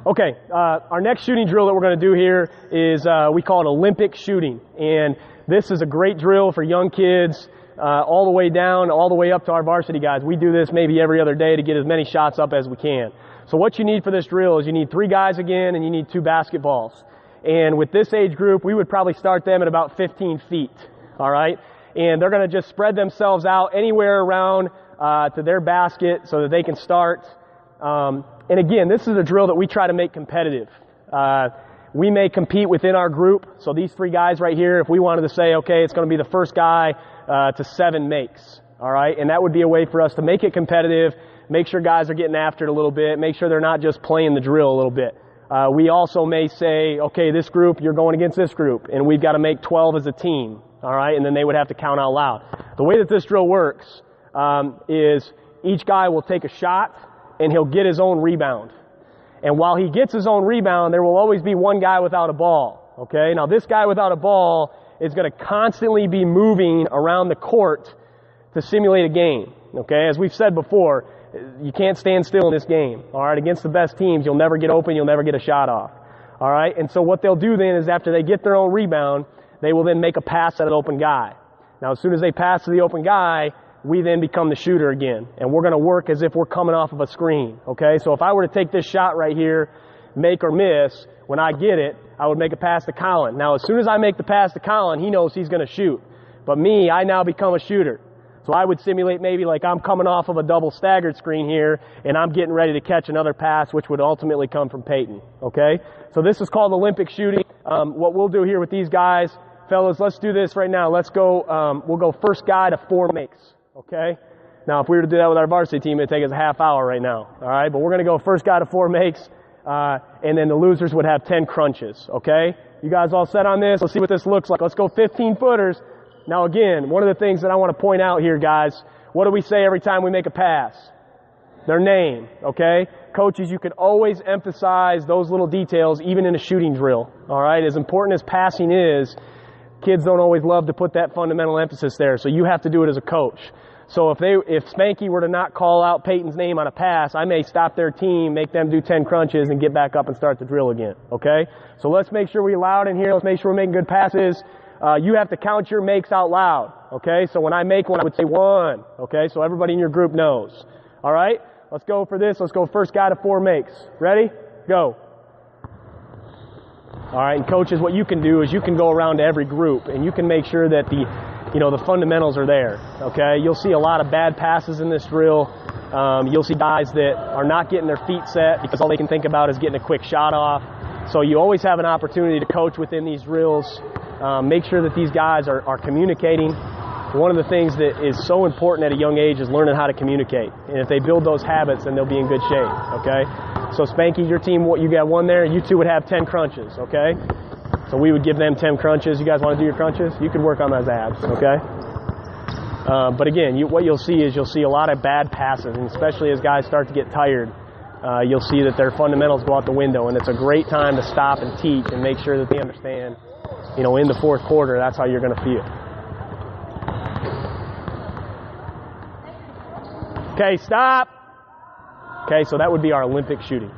Okay, our next shooting drill that we're going to do here is we call it Olympic shooting. And this is a great drill for young kids all the way down, all the way up to our varsity guys. We do this maybe every other day to get as many shots up as we can. So what you need for this drill is you need 3 guys again, and you need 2 basketballs. And with this age group, we would probably start them at about 15 feet, all right? And they're going to just spread themselves out anywhere around to their basket so that they can start. And again, this is a drill that we try to make competitive. We may compete within our group. So these 3 guys right here, if we wanted to say, okay, it's going to be the first guy to 7 makes, all right? And that would be a way for us to make it competitive, make sure guys are getting after it a little bit, make sure they're not just playing the drill a little bit. We also may say, okay, this group, you're going against this group, and we've got to make 12 as a team, all right? And then they would have to count out loud. The way that this drill works is each guy will take a shot, and he'll get his own rebound. And while he gets his own rebound, there will always be one guy without a ball, okay? Now, this guy without a ball is going to constantly be moving around the court to simulate a game, okay? As we've said before, you can't stand still in this game, all right? Against the best teams, you'll never get open, you'll never get a shot off, all right? And so what they'll do then is after they get their own rebound, they will then make a pass at an open guy. Now, as soon as they pass to the open guy, we then become the shooter again. And we're going to work as if we're coming off of a screen, okay? So if I were to take this shot right here, make or miss, when I get it, I would make a pass to Colin. Now, as soon as I make the pass to Colin, he knows he's going to shoot. But me, I now become a shooter. So I would simulate maybe like I'm coming off of a double staggered screen here, and I'm getting ready to catch another pass, which would ultimately come from Peyton, okay? So this is called Olympic shooting. What we'll do here with these guys, fellas, let's do this right now. Let's go, we'll go first guy to 4 makes. Okay? Now, if we were to do that with our varsity team, it'd take us a half hour right now. All right? But we're going to go first guy to 4 makes, and then the losers would have 10 crunches. Okay? You guys all set on this? Let's see what this looks like. Let's go 15 footers. Now, again, one of the things that I want to point out here, guys, what do we say every time we make a pass? Their name. Okay? Coaches, you can always emphasize those little details, even in a shooting drill. All right? As important as passing is, kids don't always love to put that fundamental emphasis there, so you have to do it as a coach. So if Spanky were to not call out Peyton's name on a pass, I may stop their team, make them do 10 crunches, and get back up and start the drill again, okay? So let's make sure we're loud in here. Let's make sure we're making good passes. You have to count your makes out loud, okay? So when I make one, I would say 1, okay? So everybody in your group knows. All right? Let's go for this. Let's go first guy to 4 makes. Ready? Go. All right, and coaches, what you can do is you can go around to every group, and you can make sure that the fundamentals are there, okay? You'll see a lot of bad passes in this drill. You'll see guys that are not getting their feet set because all they can think about is getting a quick shot off. So you always have an opportunity to coach within these drills. Make sure that these guys are communicating. One of the things that is so important at a young age is learning how to communicate. And if they build those habits, then they'll be in good shape, okay? So Spanky, your team, you got 1 there, you 2 would have 10 crunches, okay? So we would give them 10 crunches. You guys want to do your crunches? You can work on those abs, okay? But again, what you'll see is you'll see a lot of bad passes, and especially as guys start to get tired, you'll see that their fundamentals go out the window, and it's a great time to stop and teach and make sure that they understand, in the 4th quarter, that's how you're going to feel. Okay, stop. Okay, so that would be our Olympic shooting.